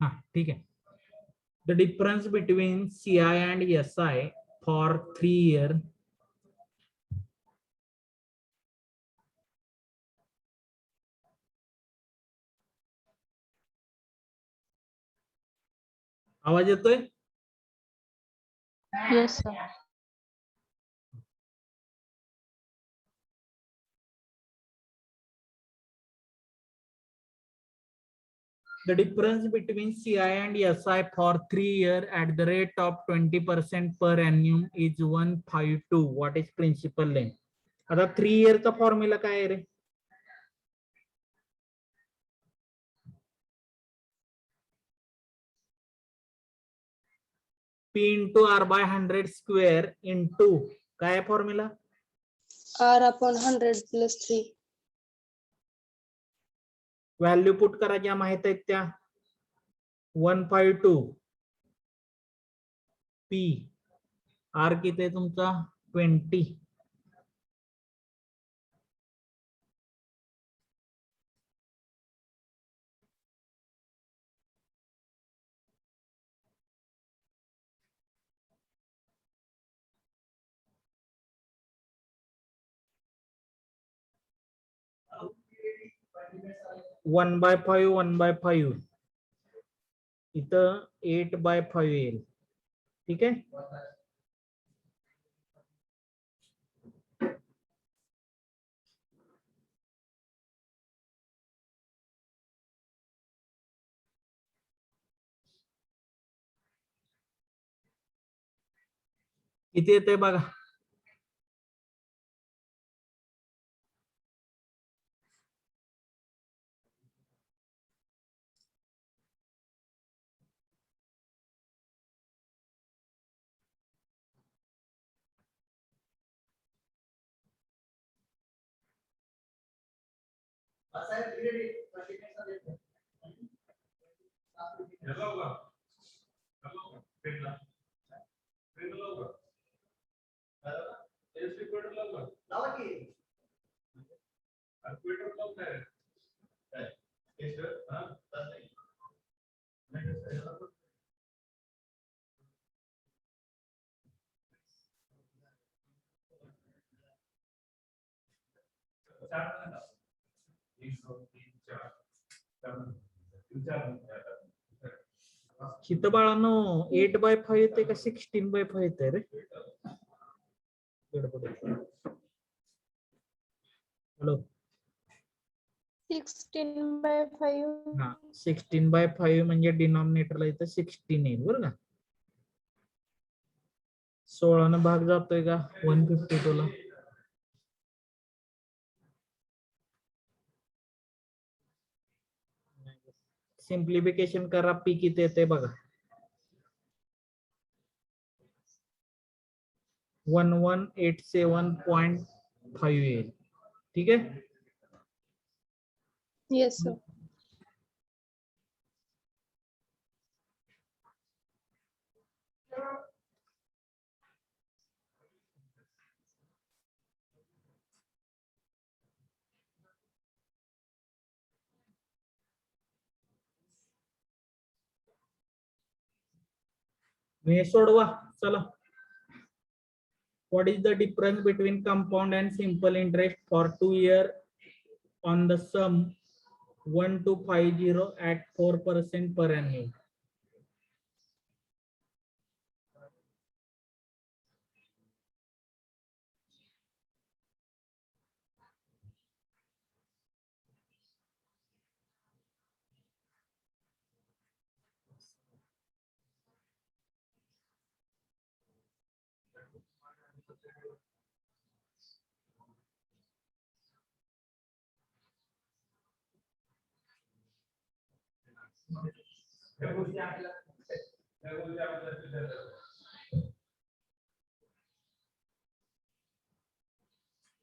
हाँ ठीक है. The difference between CI and SI for 3 year. आवाज येतोय? Yes, sir. The difference between CI and SI for 3 year at the rate of 20% per annum is 152. What is principal length? आता 3 year चा formula काय आहे रे? P into R by 100 square into काय formula? R upon 100 plus 3. Value put करा ज्या माहित आहेत त्या. 152 P R किती आहे तुमचा? 20. वन बाय 5 इथं 8/5 येईल. ठीक आहे. किती येते बघा. इथं बाळांनो 8/5 येते का 16/5 येते रे? हॅलो. 16/5. हा 16/5 म्हणजे डिनॉमिनेटरला इथं 16 येईल बरं का. 16 भाग जातोय का 152 ला? सिम्प्लिफिकेशन करा. पी किती येते बघा. 1187.5 येईल. ठीक आहे. Yes, sir. हे सोडवा चला. What is the difference between compound and simple interest for 2 year on the sum 1250 at 4% per annum?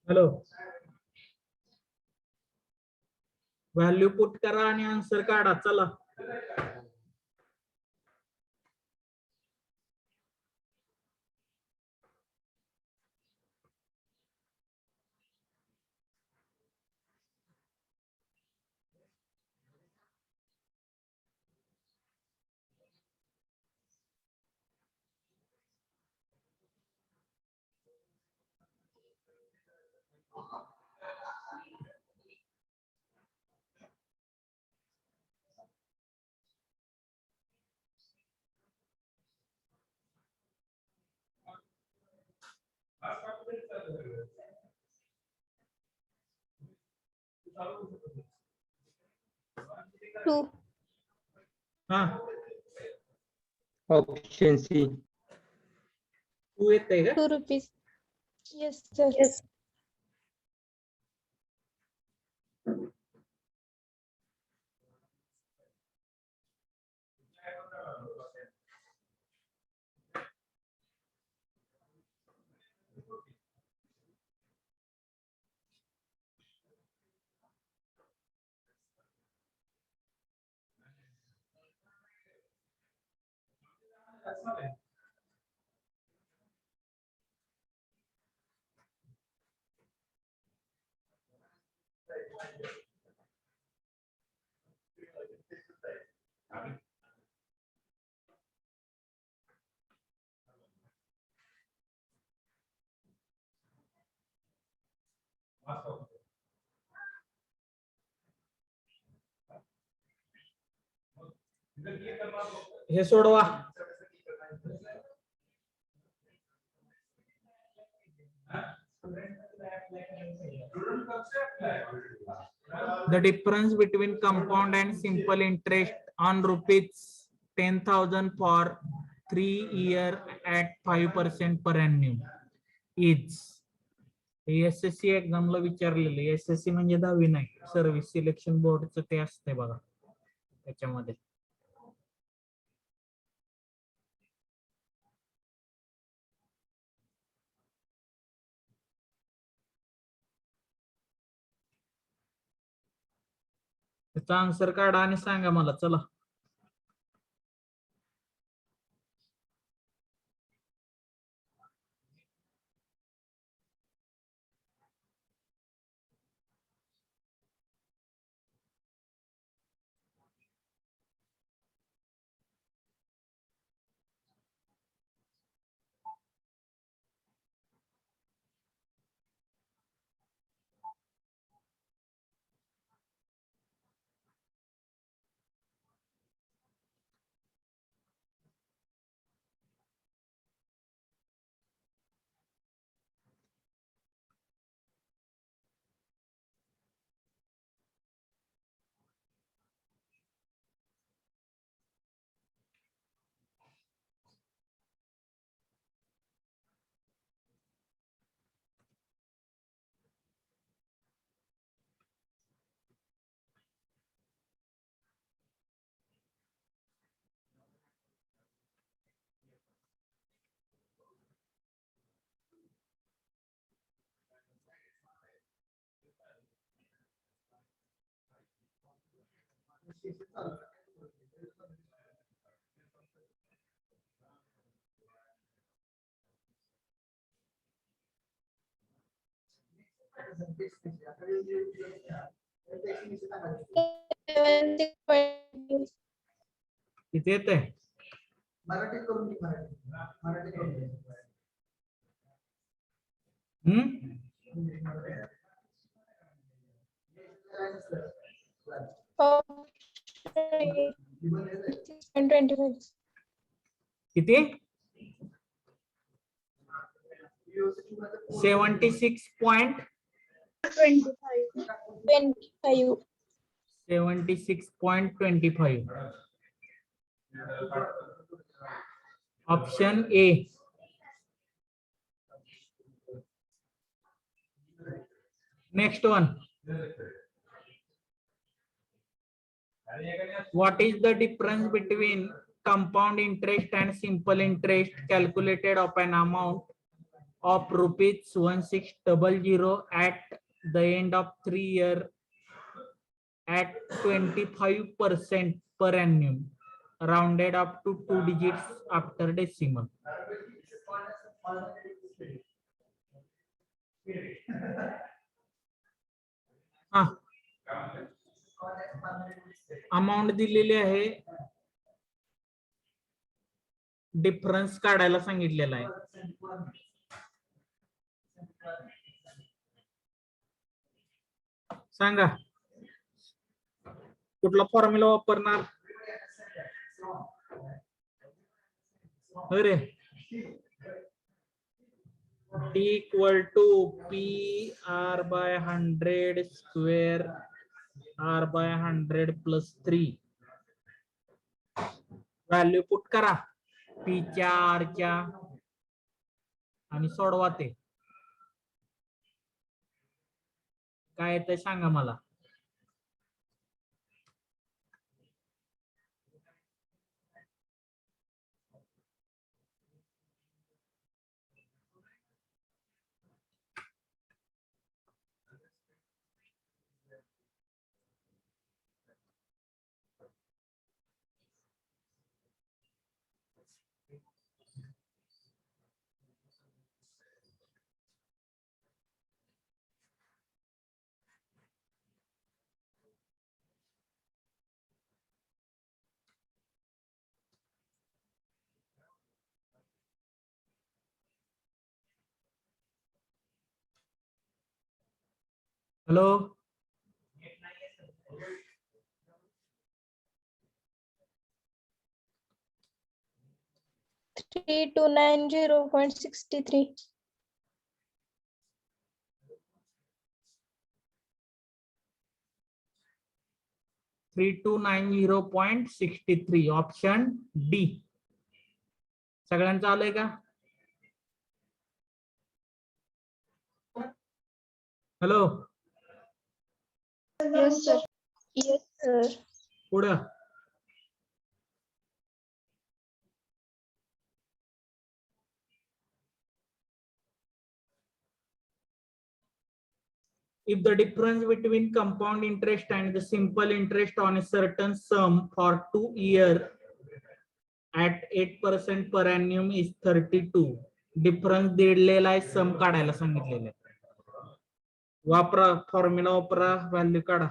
Hello. Value put करा आणि आन्सर काढा चला. Two. हा ऑप्शन सी. तू येते का 2 rupees. Yes, sir. हे सोडवा. The difference between compound and simple interest on rupees 10,000 for 3 year at 5% per annum is. SSC एक्झामला विचारलेले. SSC म्हणजे 10वी नाही, सर्व्हिस सिलेक्शन बोर्डचं ते असते बघा त्याच्यामध्ये. त्याचा आन्सर काढा आणि सांगा मला. चला किती येते? किती? 76.25. Option A. Next one. What is the difference between compound interest and simple interest calculated of an amount of rupees 1600 at the end of 3 year at 25% per annum, rounded up to 2 digits after decimal? Amount दिलेली आहे, difference काढायला सांगितलेला आहे. सांगा कुठला formula वापरणार? अरे T equal to PR by 100 square R by 100 plus 3 value put करा P च्या R च्या आणि सोडवा ते काय येतंय सांगा मला. हॅलो 3290.63. 3290.63 option D. सगळ्यांचं आलंय का? Hello Yes, sir. Yes, sir. पुढं if the difference between compound interest and the simple interest on a certain sum for 2 years at 8% per annum is 32. Difference दिलेला आहे, सम काढायला सांगितलेलं आहे. वापरा फॉर्म्युला वापरा, व्हॅल्यू काढा.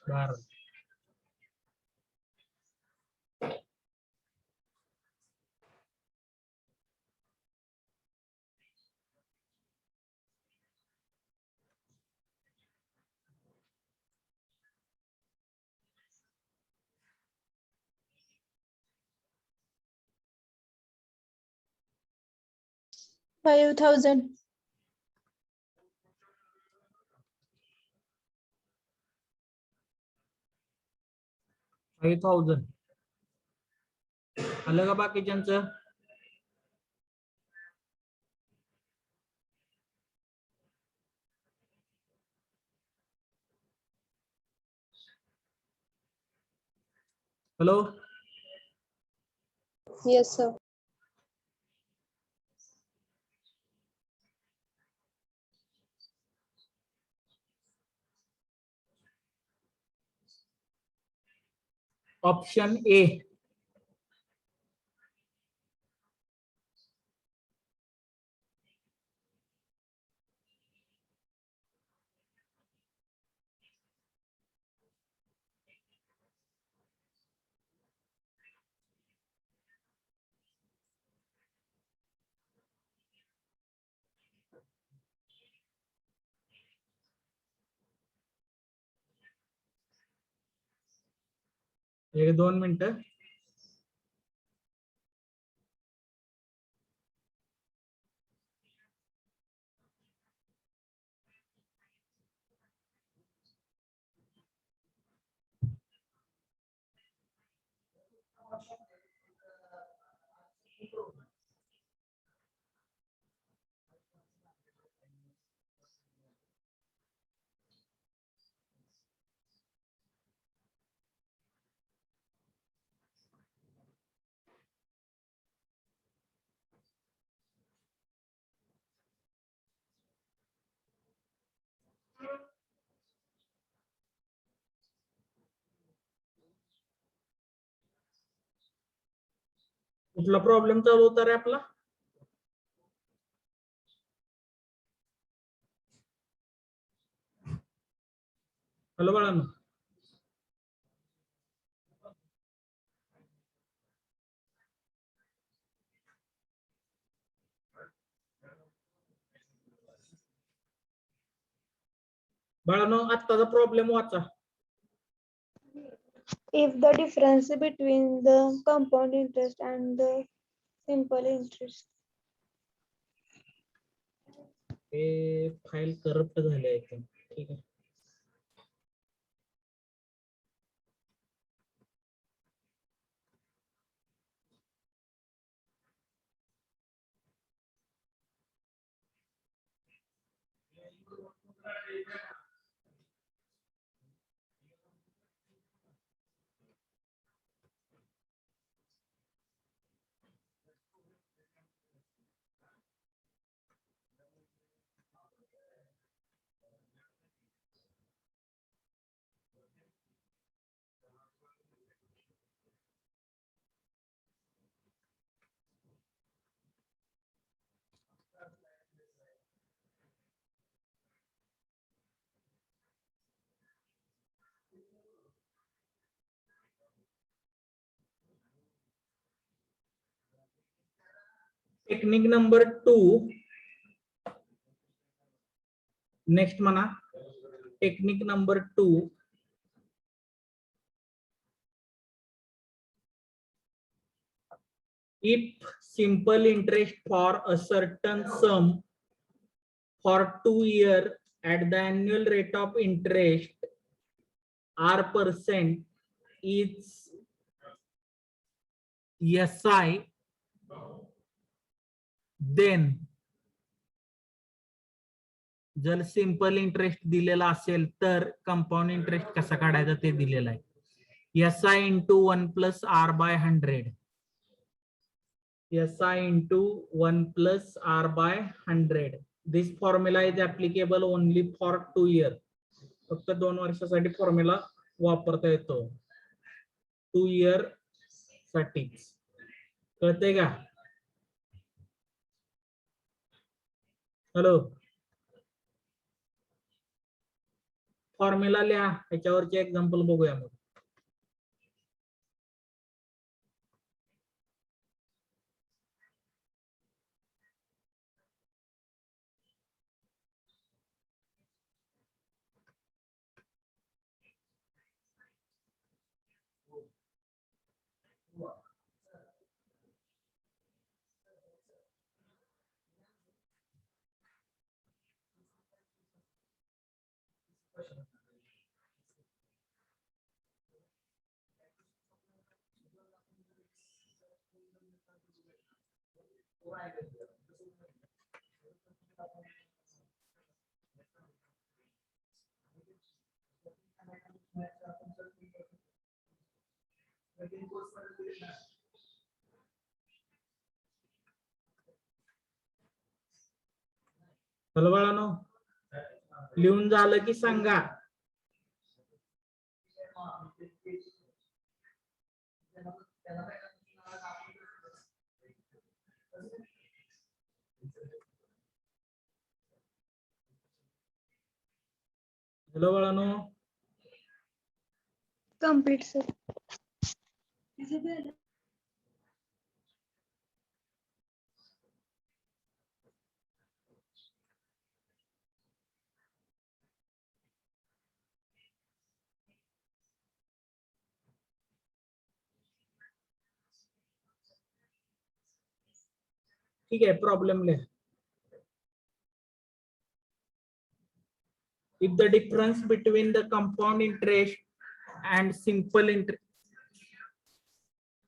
बरं 5,000. 5,000 आलं का बाकीच्यांचं? Hello Yes, sir. Option A. एक 2 मिनिटं. कुठला प्रॉब्लेम चालू होता रे आपला? हॅलो बाळांनो, बाळांनो आत्ताचा प्रॉब्लेम वाचा. If the difference between the compound interest and the simple interest. हे फाईल करप्ट झाले आहे एकदम. ठीक आहे. Technique number 2. नेक्स्ट म्हणा technique number 2. If simple interest for a certain sum for 2 years at the annual rate of interest R% is SI, then जर simple interest दिलेला असेल तर कंपाऊंड इंटरेस्ट कसा काढायचा ते दिलेलं आहे. SI into 1 plus R by 100. SI into 1 plus R by 100. This formula is applicable only for 2 years. फक्त 2 वर्षासाठी फॉर्म्युला वापरता येतो. 2 year साठी. कळतंय का? हॅलो, फॉर्म्युला लिहा, याच्यावरचे एक्झाम्पल बघूया मग. हॅलो बाळांनो, लिहून झालं की सांगा. हॅलो बाळांनो, Complete, sir. ठीक आहे, प्रॉब्लेम लिहा. If the difference between the compound interest and simple interest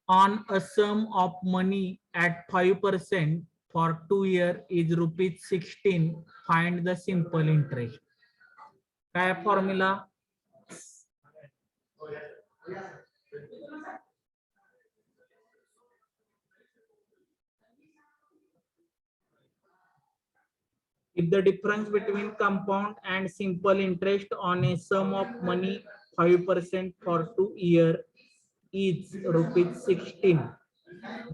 on a sum of money at 5% for 2 years is ₹16, find the simple interest. काय formula? If the difference between compound and simple interest on a sum of money 5% for 2 years is ₹16,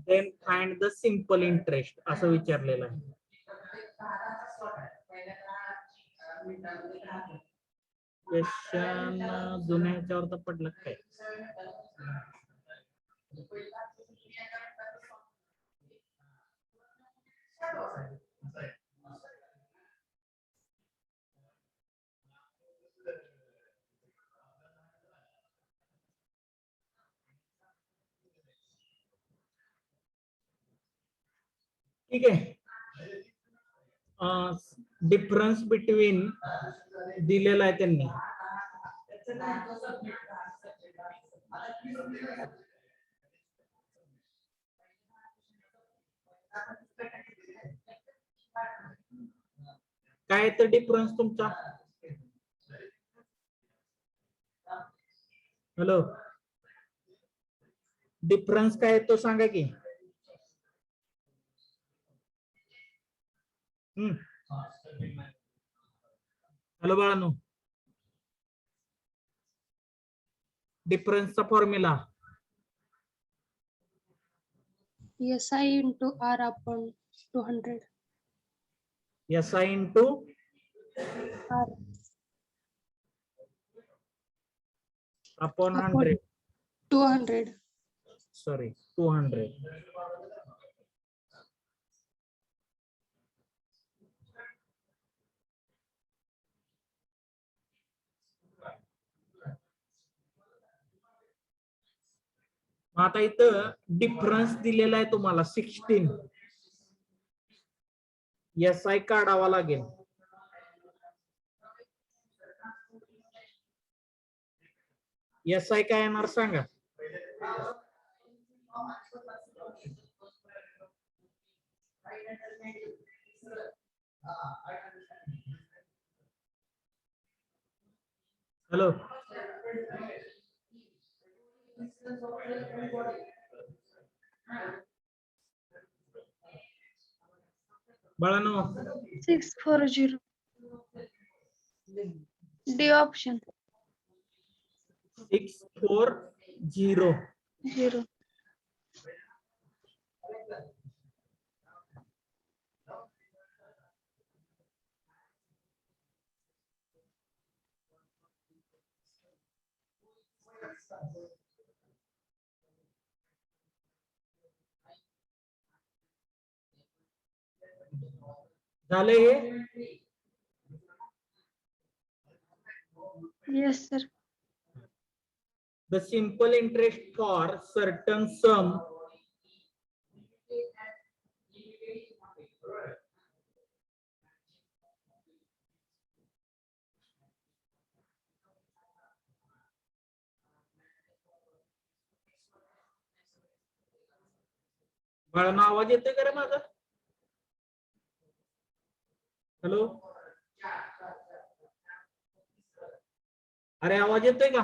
then find the simple interest असं विचारलेलं आहे. Question जुन्या ह्याच्यावर तर पडलं काय? ठीक आहे. डिफरन्स बिटवीन दिलेला आहे त्यांनी. काय तर डिफरन्स तुमचा? हॅलो, डिफरन्स काय तो सांगा की. हॅलो बाळांनो, डिफरन्सचा formula SI into R upon 200. SI into R upon upon 100. 200. Sorry, 200. आता इथं डिफरन्स दिलेला आहे तुम्हाला 16. SI काढावा लागेल. SI काय येणार सांगा. हॅलो, बाळांनो 640. D option. 640. 0. झालं हे? Yes, sir. The simple interest for certain sum बाळांनो आवाज येतोय का रे माझा? हॅलो, अरे आवाज येतोय का?